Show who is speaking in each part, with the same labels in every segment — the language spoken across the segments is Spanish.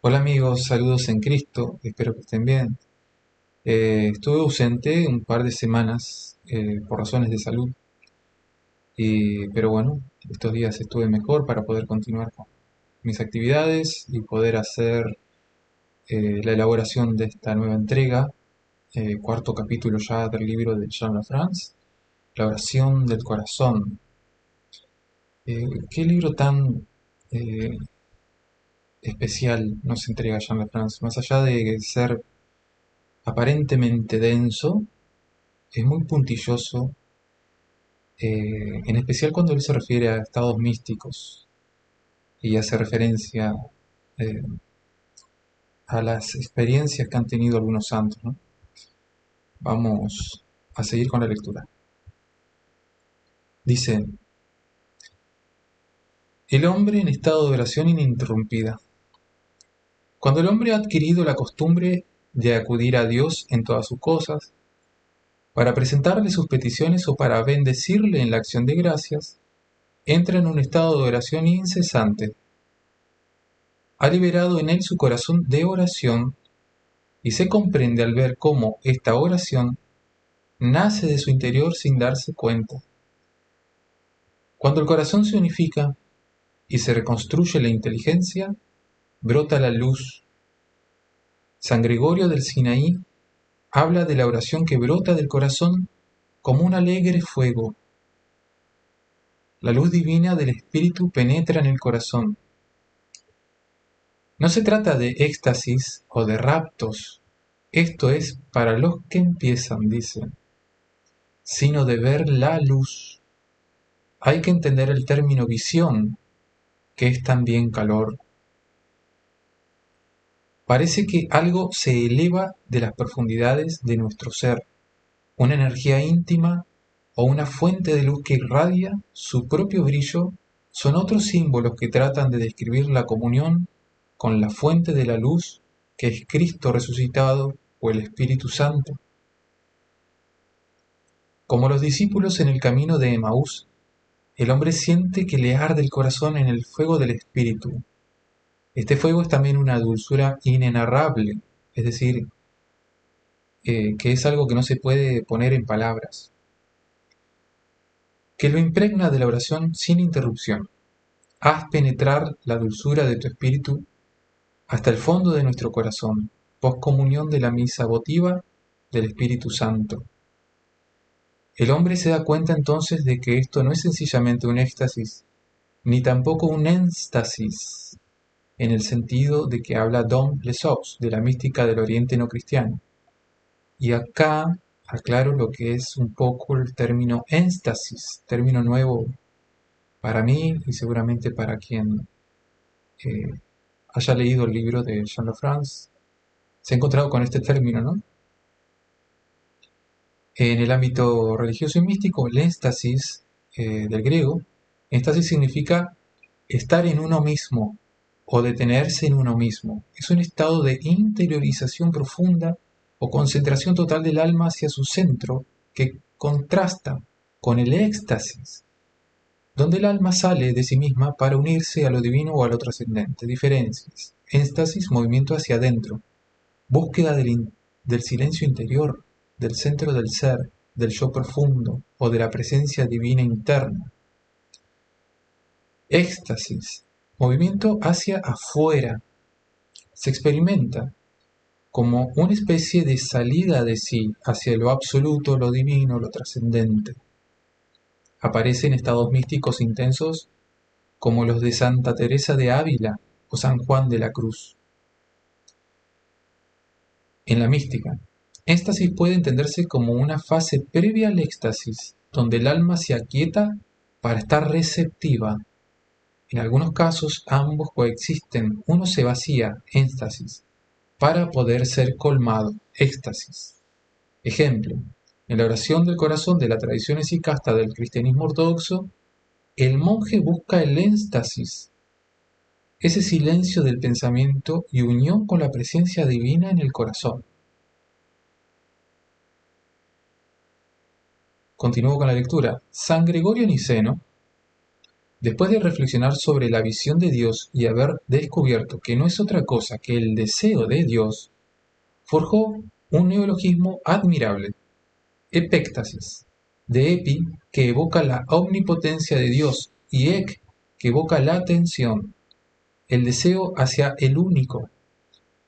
Speaker 1: Hola amigos, saludos en Cristo, espero que estén bien. Estuve ausente un par de semanas por razones de salud, pero bueno, estos días estuve mejor para poder continuar con mis actividades y poder hacer la elaboración de esta nueva entrega, cuarto capítulo ya del libro de Jean Lafrance, La oración del corazón. ¿Qué libro tan eh, especial nos entrega Jean Lafrance? Más allá de ser aparentemente denso, es muy puntilloso, en especial cuando él se refiere a estados místicos y hace referencia eh, a las experiencias que han tenido algunos santos, ¿no? Vamos a seguir con la lectura. Dice, el hombre en estado de oración ininterrumpida. Cuando el hombre ha adquirido la costumbre de acudir a Dios en todas sus cosas, para presentarle sus peticiones o para bendecirle en la acción de gracias, entra en un estado de oración incesante. Ha liberado en él su corazón de oración y se comprende al ver cómo esta oración nace de su interior sin darse cuenta. Cuando el corazón se unifica y se reconstruye la inteligencia, brota la luz. San Gregorio del Sinaí habla de la oración que brota del corazón como un alegre fuego. La luz divina del Espíritu penetra en el corazón. No se trata de éxtasis o de raptos, esto es para los que empiezan, dice, sino de ver la luz. Hay que entender el término visión, que es también calor. Parece que algo se eleva de las profundidades de nuestro ser, una energía íntima o una fuente de luz que irradia su propio brillo son otros símbolos que tratan de describir la comunión con la fuente de la luz que es Cristo resucitado o el Espíritu Santo. Como los discípulos en el camino de Emaús, el hombre siente que le arde el corazón en el fuego del Espíritu. Este fuego es también una dulzura inenarrable, es decir, que es algo que no se puede poner en palabras, que lo impregna de la oración sin interrupción. Haz penetrar la dulzura de tu espíritu hasta el fondo de nuestro corazón, poscomunión de la misa votiva del Espíritu Santo. El hombre se da cuenta entonces de que esto no es sencillamente un éxtasis, ni tampoco un énstasis, en el sentido de que habla Dom Lesaux de la mística del Oriente no cristiano. Y acá aclaro lo que es un poco el término énstasis, término nuevo para mí y seguramente para quien eh, haya leído el libro de Jean Lafrance, se ha encontrado con este término, ¿no? En el ámbito religioso y místico, el énstasis del griego, énstasis significa estar en uno mismo o detenerse en uno mismo. Es un estado de interiorización profunda o concentración total del alma hacia su centro que contrasta con el éxtasis, donde el alma sale de sí misma para unirse a lo divino o a lo trascendente. Diferencias. Éxtasis, movimiento hacia adentro. Búsqueda del silencio interior, del centro del ser, del yo profundo o de la presencia divina interna. Éxtasis, movimiento hacia afuera. Se experimenta como una especie de salida de sí hacia lo absoluto, lo divino, lo trascendente. Aparece en estados místicos intensos como los de Santa Teresa de Ávila o San Juan de la Cruz. En la mística, éxtasis puede entenderse como una fase previa al éxtasis, donde el alma se aquieta para estar receptiva. En algunos casos ambos coexisten, uno se vacía, éxtasis, para poder ser colmado, éxtasis. Ejemplo, en la oración del corazón de la tradición esicasta del cristianismo ortodoxo, el monje busca el éxtasis, ese silencio del pensamiento y unión con la presencia divina en el corazón. Continúo con la lectura. San Gregorio Niceno Después de reflexionar sobre la visión de Dios y haber descubierto que no es otra cosa que el deseo de Dios, forjó un neologismo admirable, epéctasis, de epi, que evoca la omnipotencia de Dios, y ec, que evoca la atención, el deseo hacia el único.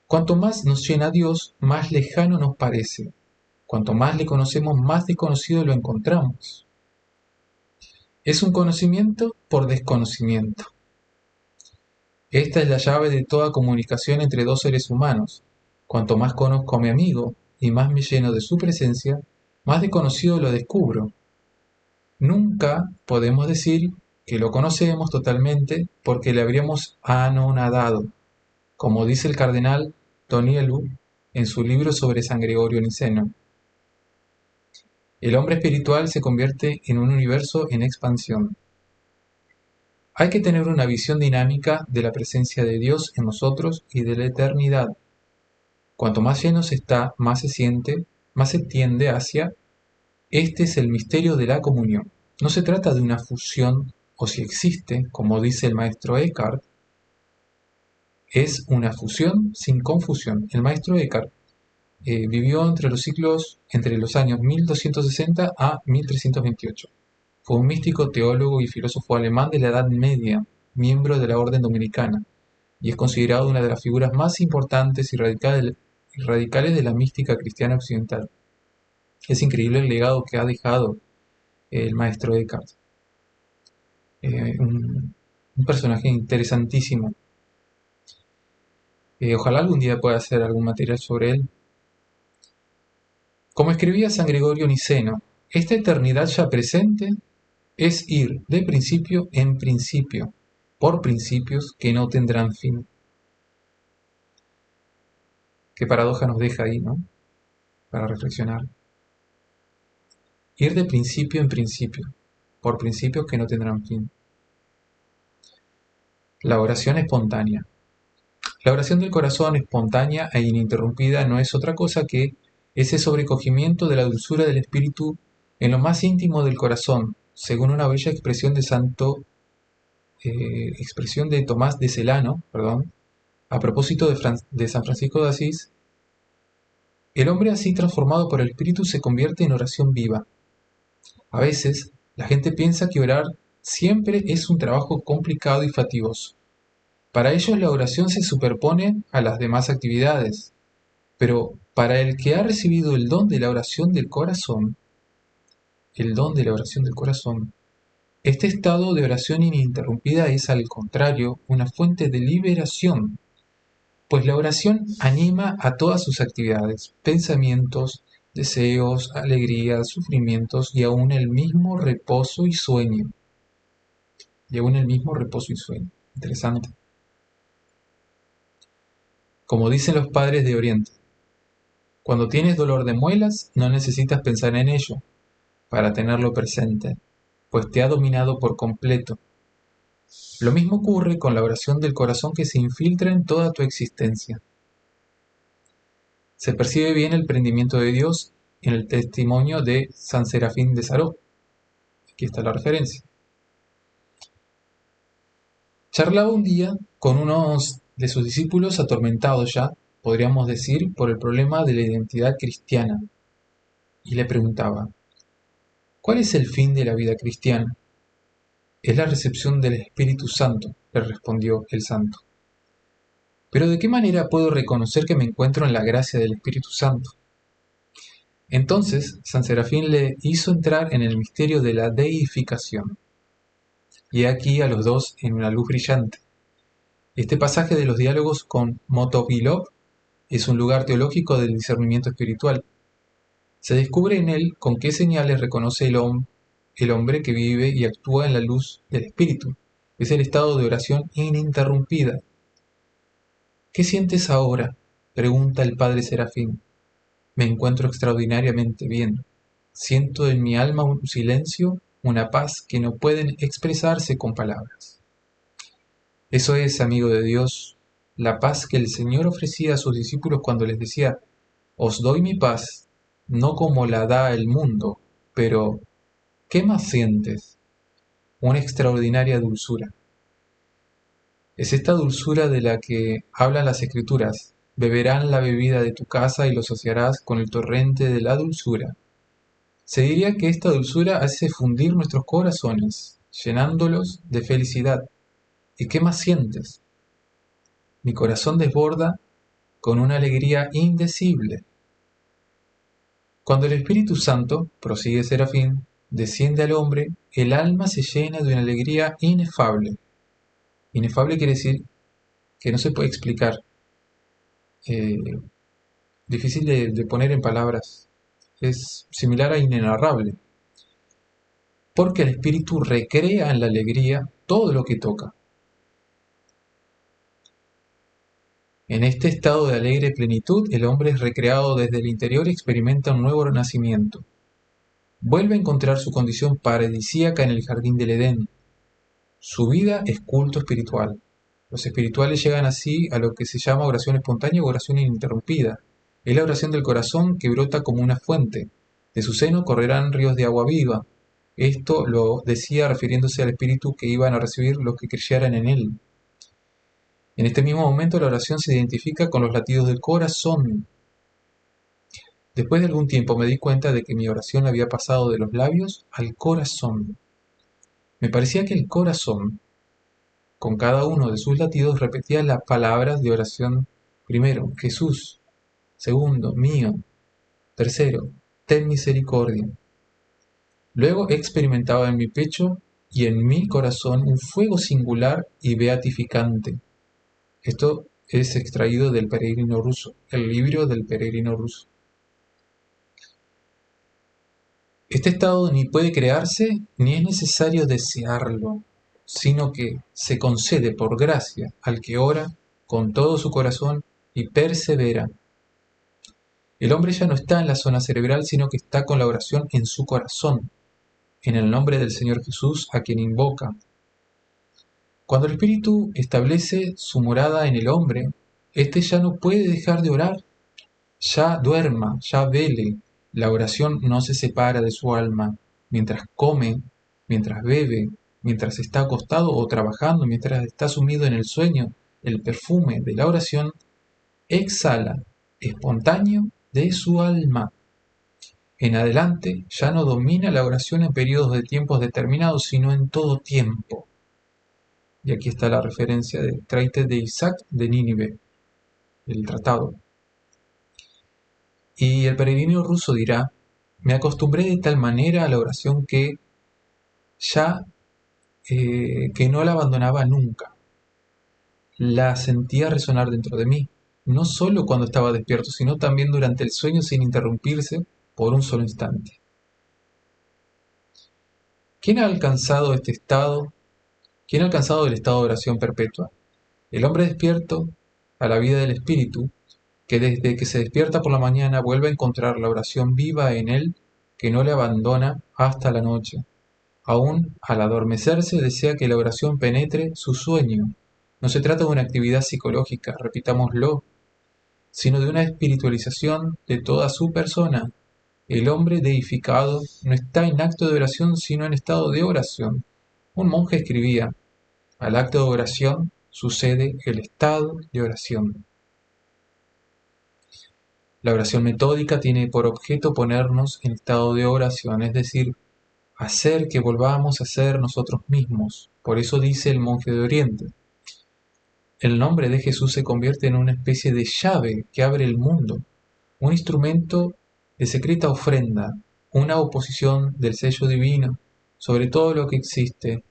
Speaker 1: Cuanto más nos llena Dios, más lejano nos parece. Cuanto más le conocemos, más desconocido lo encontramos. Es un conocimiento por desconocimiento. Esta es la llave de toda comunicación entre dos seres humanos. Cuanto más conozco a mi amigo y más me lleno de su presencia, más desconocido lo descubro. Nunca podemos decir que lo conocemos totalmente porque le habríamos anonadado, como dice el cardenal Tonielu en su libro sobre San Gregorio Niceno. El hombre espiritual se convierte en un universo en expansión. Hay que tener una visión dinámica de la presencia de Dios en nosotros y de la eternidad. Cuanto más lleno se está, más se siente, más se tiende hacia. Este es el misterio de la comunión. No se trata de una fusión, o si existe, como dice el maestro Eckhart, es una fusión sin confusión. El maestro Eckhart vivió entre los años 1260 a 1328. Fue un místico, teólogo y filósofo alemán de la Edad Media, miembro de la Orden Dominicana, y es considerado una de las figuras más importantes y radicales de la mística cristiana occidental. Es increíble el legado que ha dejado el maestro Eckhart. Un personaje interesantísimo. Ojalá algún día pueda hacer algún material sobre él. Como escribía San Gregorio Niceno, esta eternidad ya presente es ir de principio en principio, por principios que no tendrán fin. Qué paradoja nos deja ahí, ¿no? Para reflexionar. Ir de principio en principio, por principios que no tendrán fin. La oración espontánea. La oración del corazón espontánea e ininterrumpida no es otra cosa que ese sobrecogimiento de la dulzura del espíritu en lo más íntimo del corazón, según una bella expresión de Tomás de Celano, a propósito de San Francisco de Asís. El hombre así transformado por el espíritu se convierte en oración viva. A veces, la gente piensa que orar siempre es un trabajo complicado y fatigoso. Para ellos la oración se superpone a las demás actividades, pero para el que ha recibido el don de la oración del corazón, este estado de oración ininterrumpida es al contrario una fuente de liberación, pues la oración anima a todas sus actividades, pensamientos, deseos, alegrías, sufrimientos y aún el mismo reposo y sueño. Interesante. Como dicen los padres de Oriente, cuando tienes dolor de muelas, no necesitas pensar en ello para tenerlo presente, pues te ha dominado por completo. Lo mismo ocurre con la oración del corazón que se infiltra en toda tu existencia. Se percibe bien el prendimiento de Dios en el testimonio de San Serafín de Sarov. Aquí está la referencia. Charlaba un día con unos de sus discípulos atormentados ya, podríamos decir, por el problema de la identidad cristiana, y le preguntaba: ¿cuál es el fin de la vida cristiana? Es la recepción del Espíritu Santo, le respondió el santo. Pero ¿de qué manera puedo reconocer que me encuentro en la gracia del Espíritu Santo? Entonces San Serafín le hizo entrar en el misterio de la deificación. Y aquí a los dos en una luz brillante. Este pasaje de los diálogos con Motovilov es un lugar teológico del discernimiento espiritual. Se descubre en él con qué señales reconoce el hombre que vive y actúa en la luz del Espíritu. Es el estado de oración ininterrumpida. ¿Qué sientes ahora?, pregunta el padre Serafín. Me encuentro extraordinariamente bien. Siento en mi alma un silencio, una paz que no pueden expresarse con palabras. Eso es, amigo de Dios, la paz que el Señor ofrecía a sus discípulos cuando les decía: os doy mi paz, no como la da el mundo, pero ¿qué más sientes? una extraordinaria dulzura. Es esta dulzura de la que hablan las Escrituras. Beberán la bebida de tu casa y lo saciarás con el torrente de la dulzura. Se diría que esta dulzura hace fundir nuestros corazones, llenándolos de felicidad. ¿Y qué más sientes? Mi corazón desborda con una alegría indecible. Cuando el Espíritu Santo, prosigue Serafín, desciende al hombre, el alma se llena de una alegría inefable. Inefable quiere decir que no se puede explicar, eh, difícil de poner en palabras. Es similar a inenarrable, porque el Espíritu recrea en la alegría todo lo que toca. En este estado de alegre plenitud, el hombre es recreado desde el interior y experimenta un nuevo nacimiento. Vuelve a encontrar su condición paradisíaca en el jardín del Edén. Su vida es culto espiritual. Los espirituales llegan así a lo que se llama oración espontánea o oración ininterrumpida. Es la oración del corazón que brota como una fuente. De su seno correrán ríos de agua viva. Esto lo decía refiriéndose al espíritu que iban a recibir los que creyeran en él. En este mismo momento la oración se identifica con los latidos del corazón. Después de algún tiempo me di cuenta de que mi oración había pasado de los labios al corazón. Me parecía que el corazón, con cada uno de sus latidos, repetía las palabras de oración. Primero, Jesús. Segundo, mío. Tercero, ten misericordia. Luego experimentaba en mi pecho y en mi corazón un fuego singular y beatificante. Esto es extraído del Peregrino Ruso, el libro del Peregrino Ruso. Este estado ni puede crearse ni es necesario desearlo, sino que se concede por gracia al que ora con todo su corazón y persevera. El hombre ya no está en la zona cerebral, sino que está con la oración en su corazón, en el nombre del Señor Jesús a quien invoca. Cuando el Espíritu establece su morada en el hombre, éste ya no puede dejar de orar. Ya duerma, ya vele, la oración no se separa de su alma. Mientras come, mientras bebe, mientras está acostado o trabajando, mientras está sumido en el sueño, el perfume de la oración exhala, espontáneo, de su alma. En adelante ya no domina la oración en periodos de tiempos determinados, sino en todo tiempo. Y aquí está la referencia del Traité de Isaac de Nínive, el tratado. Y el peregrino ruso dirá: me acostumbré de tal manera a la oración que ya que no la abandonaba nunca. La sentía resonar dentro de mí, no solo cuando estaba despierto, sino también durante el sueño sin interrumpirse por un solo instante. ¿Quién ha alcanzado este estado? ¿Quién ha alcanzado el estado de oración perpetua? El hombre despierto a la vida del espíritu, que desde que se despierta por la mañana vuelve a encontrar la oración viva en él, que no le abandona hasta la noche. Aún al adormecerse desea que la oración penetre su sueño. No se trata de una actividad psicológica, repitámoslo, sino de una espiritualización de toda su persona. El hombre deificado no está en acto de oración, sino en estado de oración. Un monje escribía: al acto de oración sucede el estado de oración. La oración metódica tiene por objeto ponernos en estado de oración, es decir, hacer que volvamos a ser nosotros mismos. Por eso dice el monje de Oriente: el nombre de Jesús se convierte en una especie de llave que abre el mundo, un instrumento de secreta ofrenda, una oposición del sello divino sobre todo lo que existe.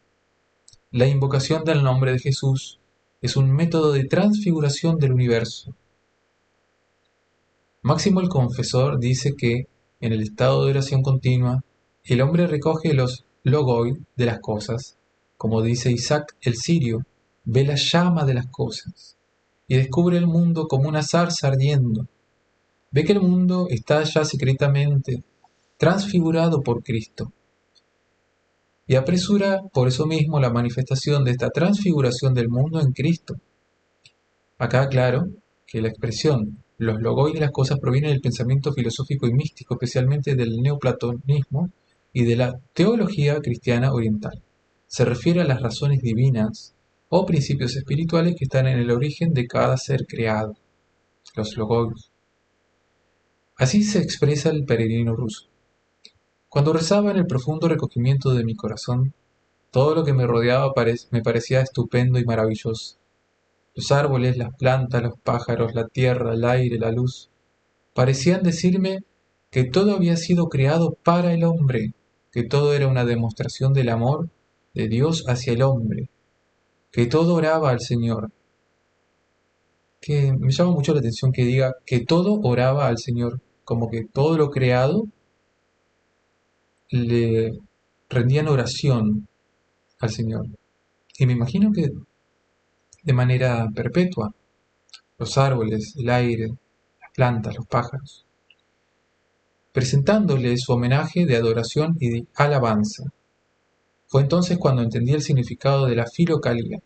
Speaker 1: La invocación del nombre de Jesús es un método de transfiguración del universo. Máximo el Confesor dice que, en el estado de oración continua, el hombre recoge los logoi de las cosas, como dice Isaac el Sirio, ve la llama de las cosas, y descubre el mundo como una zarza ardiendo. Ve que el mundo está ya secretamente transfigurado por Cristo, y apresura por eso mismo la manifestación de esta transfiguración del mundo en Cristo. Acá claro que la expresión los logoi de las cosas proviene del pensamiento filosófico y místico, especialmente del neoplatonismo y de la teología cristiana oriental. se refiere a las razones divinas o principios espirituales que están en el origen de cada ser creado, los logos. Así se expresa el peregrino ruso. Cuando rezaba en el profundo recogimiento de mi corazón, todo lo que me rodeaba me parecía estupendo y maravilloso. Los árboles, las plantas, los pájaros, la tierra, el aire, la luz, parecían decirme que todo había sido creado para el hombre, que todo era una demostración del amor de Dios hacia el hombre, que todo oraba al Señor. Que me llama mucho la atención que diga que todo oraba al Señor, como que todo lo creado le rendían oración al Señor. Y me imagino que de manera perpetua, los árboles, el aire, las plantas, los pájaros, presentándole su homenaje de adoración y de alabanza. Fue entonces cuando entendí el significado de la filocalía,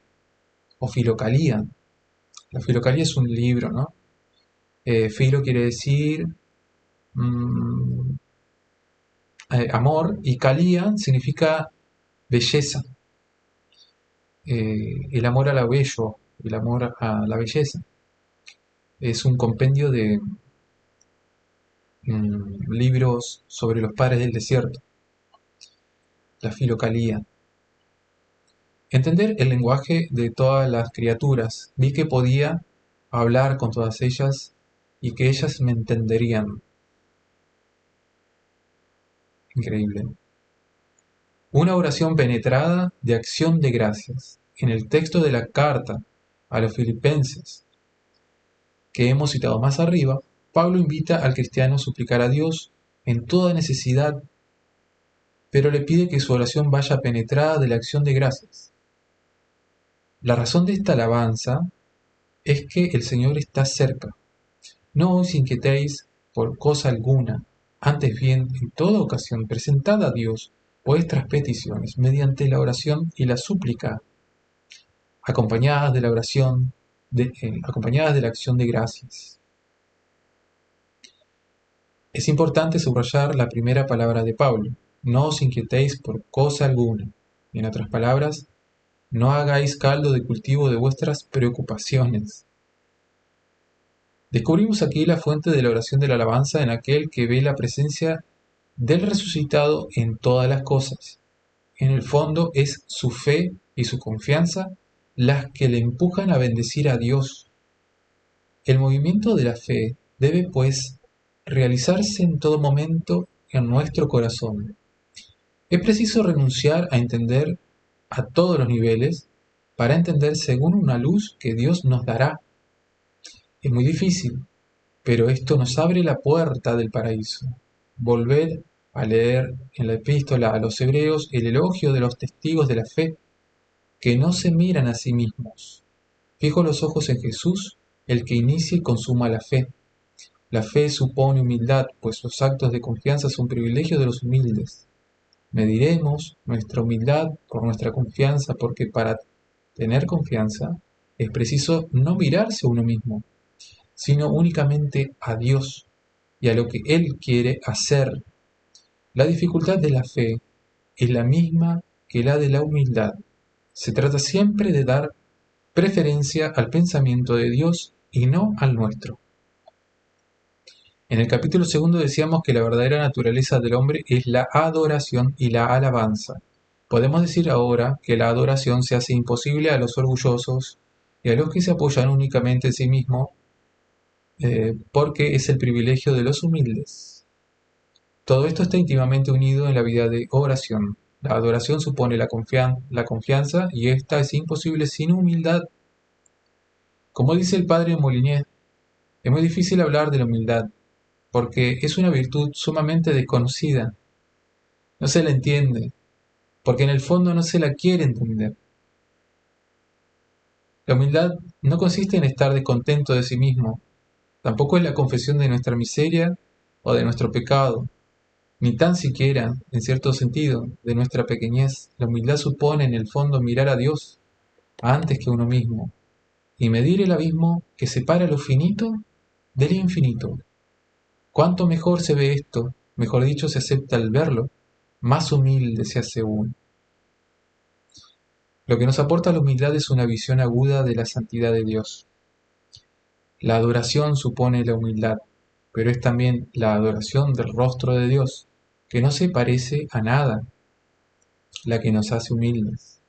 Speaker 1: o filocalía. La filocalía es un libro, ¿no? Filo quiere decir mm, amor, y calía significa belleza. El amor a lo bello, el amor a la belleza. Es un compendio de libros sobre los padres del desierto, la filocalía. Entender el lenguaje de todas las criaturas. Vi que podía hablar con todas ellas y que ellas me entenderían. Increíble. Una oración penetrada de acción de gracias. En el texto de la carta a los filipenses que hemos citado más arriba, Pablo invita al cristiano a suplicar a Dios en toda necesidad, pero le pide que su oración vaya penetrada de la acción de gracias. La razón de esta alabanza es que el Señor está cerca. No os inquietéis por cosa alguna, antes bien, en toda ocasión, presentad a Dios vuestras peticiones mediante la oración y la súplica, acompañadas de la oración, acompañadas de la acción de gracias. Es importante subrayar la primera palabra de Pablo: no os inquietéis por cosa alguna. En otras palabras, no hagáis caldo de cultivo de vuestras preocupaciones. Descubrimos aquí la fuente de la oración de la alabanza en aquel que ve la presencia del resucitado en todas las cosas. En el fondo es su fe y su confianza las que le empujan a bendecir a Dios. El movimiento de la fe debe, pues, realizarse en todo momento en nuestro corazón. Es preciso renunciar a entender a todos los niveles para entender según una luz que Dios nos dará. Es muy difícil, pero esto nos abre la puerta del paraíso. Volver a leer en la epístola a los hebreos el elogio de los testigos de la fe, que no se miran a sí mismos. Fijo los ojos en Jesús, el que inicia y consuma la fe. La fe supone humildad, pues los actos de confianza son privilegio de los humildes. Mediremos nuestra humildad por nuestra confianza, porque para tener confianza es preciso no mirarse a uno mismo, sino únicamente a Dios y a lo que Él quiere hacer. La dificultad de la fe es la misma que la de la humildad. Se trata siempre de dar preferencia al pensamiento de Dios y no al nuestro. En el capítulo segundo decíamos que la verdadera naturaleza del hombre es la adoración y la alabanza. Podemos decir ahora que la adoración se hace imposible a los orgullosos y a los que se apoyan únicamente en sí mismos, porque es el privilegio de los humildes. Todo esto está íntimamente unido en la vida de oración. La adoración supone la confianza y esta es imposible sin humildad. Como dice el padre Molinier, es muy difícil hablar de la humildad, porque es una virtud sumamente desconocida. No se la entiende, porque en el fondo no se la quiere entender. La humildad no consiste en estar descontento de sí mismo, tampoco es la confesión de nuestra miseria o de nuestro pecado, ni tan siquiera, en cierto sentido, de nuestra pequeñez. La humildad supone en el fondo mirar a Dios antes que uno mismo y medir el abismo que separa lo finito del infinito. Cuanto mejor se ve esto, mejor dicho se acepta al verlo, más humilde se hace uno. Lo que nos aporta la humildad es una visión aguda de la santidad de Dios. La adoración supone la humildad, pero es también la adoración del rostro de Dios, que no se parece a nada, la que nos hace humildes.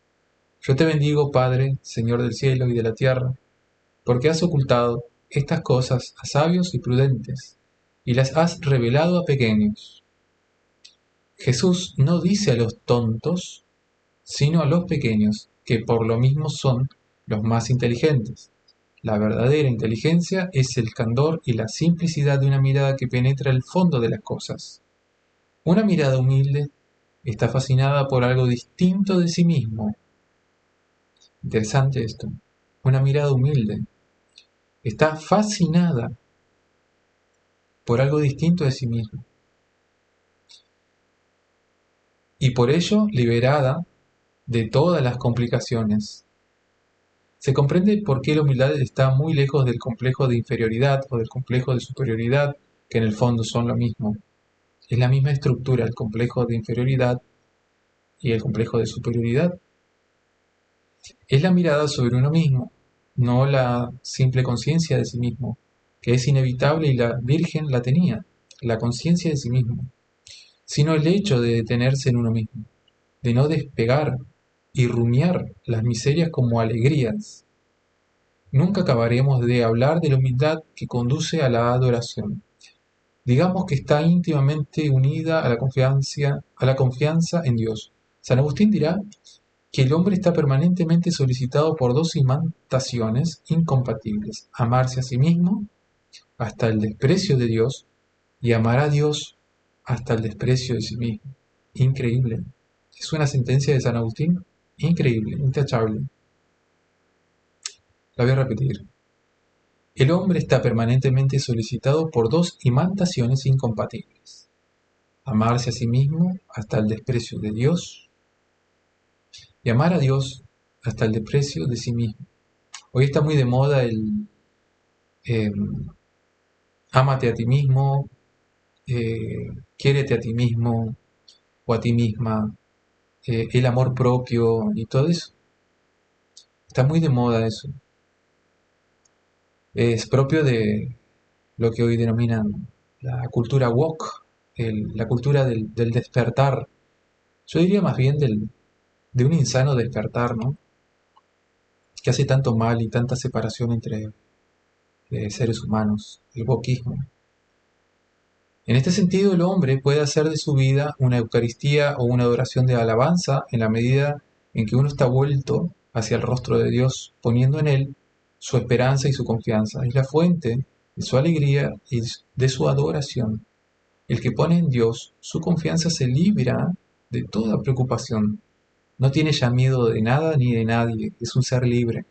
Speaker 1: Yo te bendigo, Padre, Señor del cielo y de la tierra, porque has ocultado estas cosas a sabios y prudentes, y las has revelado a pequeños. Jesús no dice a los tontos, sino a los pequeños, que por lo mismo son los más inteligentes. La verdadera inteligencia es el candor y la simplicidad de una mirada que penetra el fondo de las cosas. Una mirada humilde está fascinada por algo distinto de sí mismo. Interesante esto. Una mirada humilde está fascinada por algo distinto de sí mismo y por ello liberada de todas las complicaciones. Se comprende por qué la humildad está muy lejos del complejo de inferioridad o del complejo de superioridad, que en el fondo son lo mismo. Es la misma estructura, el complejo de inferioridad y el complejo de superioridad. Es la mirada sobre uno mismo, no la simple conciencia de sí mismo, que es inevitable y la Virgen la tenía, la conciencia de sí mismo, sino el hecho de detenerse en uno mismo, de no despegar y rumiar las miserias como alegrías. Nunca acabaremos de hablar de la humildad que conduce a la adoración. Digamos que está íntimamente unida a la confianza en Dios. San Agustín dirá que el hombre está permanentemente solicitado por dos imantaciones incompatibles: amarse a sí mismo hasta el desprecio de Dios y amar a Dios hasta el desprecio de sí mismo. Increíble. Es una sentencia de San Agustín increíble, intachable. La voy a repetir. El hombre está permanentemente solicitado por dos imantaciones incompatibles: amarse a sí mismo hasta el desprecio de Dios y amar a Dios hasta el desprecio de sí mismo. Hoy está muy de moda el eh, ámate a ti mismo, quiérete a ti mismo o a ti misma, el amor propio y todo eso. Está muy de moda eso. Es propio de lo que hoy denominan la cultura woke, la cultura del despertar. Yo diría más bien de un insano despertar, ¿no? Que hace tanto mal y tanta separación entre seres humanos, el wokismo. En este sentido, el hombre puede hacer de su vida una Eucaristía o una adoración de alabanza en la medida en que uno está vuelto hacia el rostro de Dios, poniendo en Él su esperanza y su confianza. Es la fuente de su alegría y de su adoración. El que pone en Dios su confianza se libra de toda preocupación. No tiene ya miedo de nada ni de nadie, es un ser libre.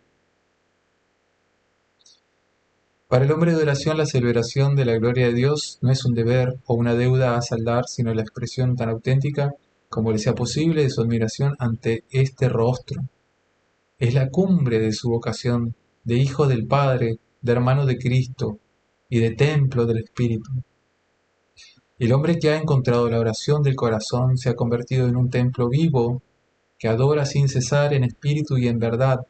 Speaker 1: Para el hombre de oración, la celebración de la gloria de Dios no es un deber o una deuda a saldar, sino la expresión tan auténtica como le sea posible de su admiración ante este rostro. Es la cumbre de su vocación de hijo del Padre, de hermano de Cristo y de templo del Espíritu. El hombre que ha encontrado la oración del corazón se ha convertido en un templo vivo que adora sin cesar en espíritu y en verdad.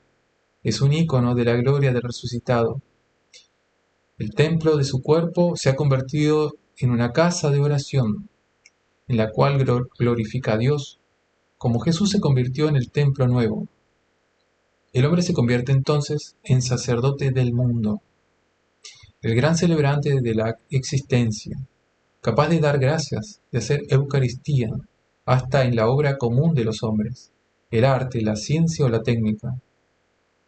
Speaker 1: Es un ícono de la gloria del resucitado. El templo de su cuerpo se ha convertido en una casa de oración, en la cual glorifica a Dios, como Jesús se convirtió en el templo nuevo. El hombre se convierte entonces en sacerdote del mundo, el gran celebrante de la existencia, capaz de dar gracias, de hacer Eucaristía, hasta en la obra común de los hombres, el arte, la ciencia o la técnica.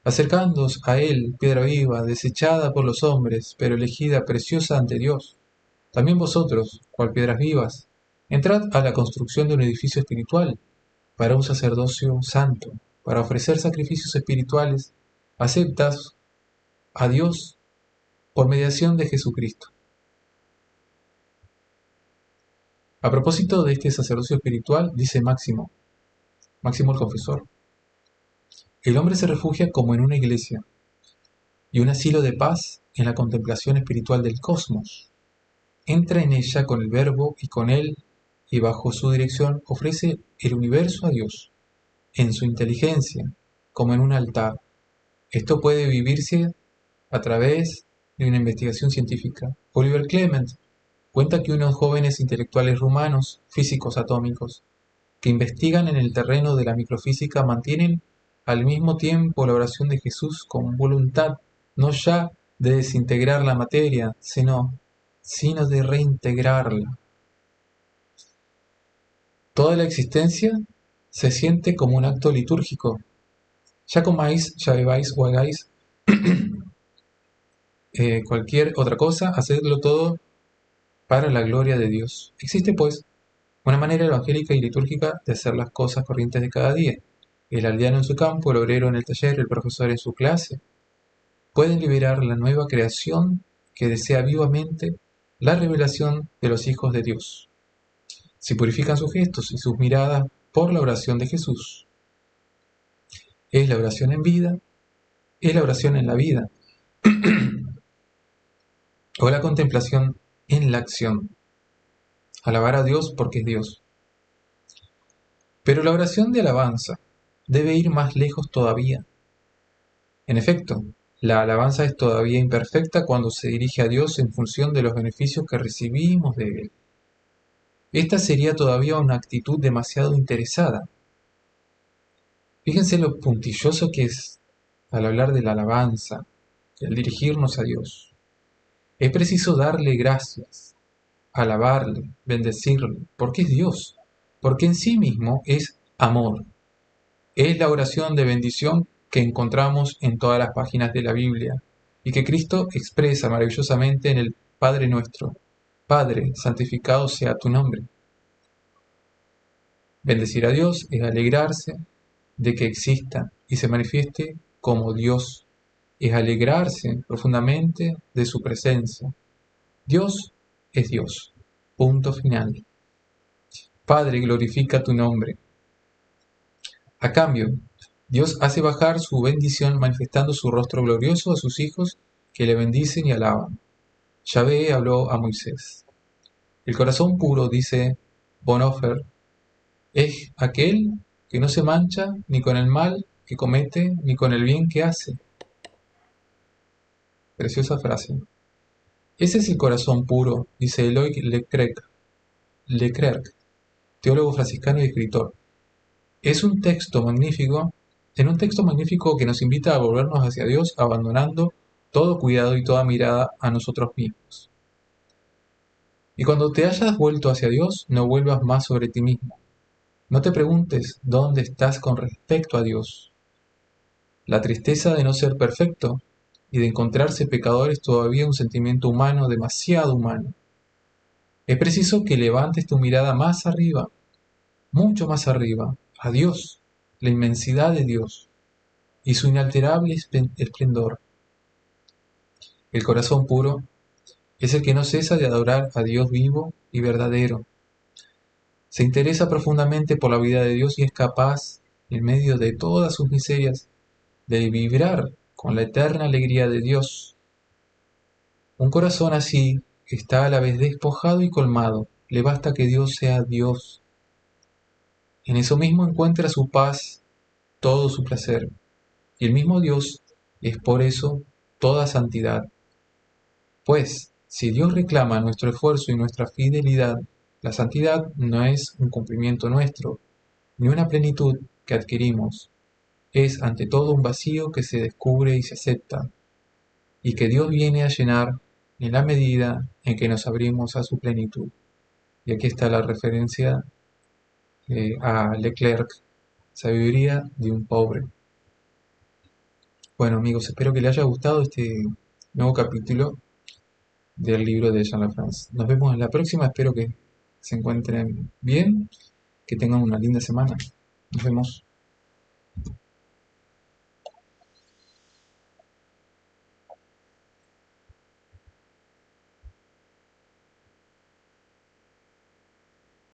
Speaker 1: Acercándoos a él, piedra viva, desechada por los hombres, pero elegida preciosa ante Dios. También vosotros, cual piedras vivas, entrad a la construcción de un edificio espiritual, para un sacerdocio santo, para ofrecer sacrificios espirituales aceptas a Dios por mediación de Jesucristo. A propósito de este sacerdocio espiritual, dice Máximo el Confesor: el hombre se refugia como en una iglesia y un asilo de paz en la contemplación espiritual del cosmos. Entra en ella con el Verbo y con él, y bajo su dirección ofrece el universo a Dios, en su inteligencia, como en un altar. Esto puede vivirse a través de una investigación científica. Oliver Clement cuenta que unos jóvenes intelectuales rumanos, físicos atómicos, que investigan en el terreno de la microfísica mantienen al mismo tiempo la oración de Jesús con voluntad, no ya de desintegrar la materia, sino de reintegrarla. Toda la existencia se siente como un acto litúrgico. Ya comáis, ya bebáis o hagáis cualquier otra cosa, hacedlo todo para la gloria de Dios. Existe, pues, una manera evangélica y litúrgica de hacer las cosas corrientes de cada día. El aldeano en su campo, el obrero en el taller, el profesor en su clase, pueden liberar la nueva creación que desea vivamente la revelación de los hijos de Dios. Si purifican sus gestos y sus miradas por la oración de Jesús. Es la oración en vida, es la oración en la vida, o la contemplación en la acción. Alabar a Dios porque es Dios. Pero la oración de alabanza debe ir más lejos todavía. En efecto, la alabanza es todavía imperfecta cuando se dirige a Dios en función de los beneficios que recibimos de Él. Esta sería todavía una actitud demasiado interesada. Fíjense lo puntilloso que es al hablar de la alabanza, al dirigirnos a Dios. Es preciso darle gracias, alabarle, bendecirle, porque es Dios, porque en sí mismo es amor. Es la oración de bendición que encontramos en todas las páginas de la Biblia y que Cristo expresa maravillosamente en el Padre nuestro. Padre, santificado sea tu nombre. Bendecir a Dios es alegrarse de que exista y se manifieste como Dios. Es alegrarse profundamente de su presencia. Dios es Dios. Punto final. Padre, glorifica tu nombre. A cambio, Dios hace bajar su bendición manifestando su rostro glorioso a sus hijos que le bendicen y alaban. Yahvé habló a Moisés. El corazón puro, dice Bonhoeffer, es aquel que no se mancha ni con el mal que comete ni con el bien que hace. Preciosa frase. Ese es el corazón puro, dice Eloy Leclerc, teólogo franciscano y escritor. Es un texto magnífico, en un texto magnífico que nos invita a volvernos hacia Dios abandonando todo cuidado y toda mirada a nosotros mismos. Y cuando te hayas vuelto hacia Dios, no vuelvas más sobre ti mismo. No te preguntes dónde estás con respecto a Dios. La tristeza de no ser perfecto y de encontrarse pecador es todavía un sentimiento humano, demasiado humano. Es preciso que levantes tu mirada más arriba, mucho más arriba, a Dios, la inmensidad de Dios y su inalterable esplendor. El corazón puro es el que no cesa de adorar a Dios vivo y verdadero. Se interesa profundamente por la vida de Dios y es capaz, en medio de todas sus miserias, de vibrar con la eterna alegría de Dios. Un corazón así está a la vez despojado y colmado. Le basta que Dios sea Dios. En eso mismo encuentra su paz, todo su placer. Y el mismo Dios es por eso toda santidad. Pues, si Dios reclama nuestro esfuerzo y nuestra fidelidad, la santidad no es un cumplimiento nuestro, ni una plenitud que adquirimos. Es ante todo un vacío que se descubre y se acepta, y que Dios viene a llenar en la medida en que nos abrimos a su plenitud. Y aquí está la referencia a Leclerc, sabiduría de un pobre. Bueno amigos, espero que les haya gustado este nuevo capítulo del libro de Jean Lafrance. Nos vemos en la próxima, espero que se encuentren bien, que tengan una linda semana. Nos vemos.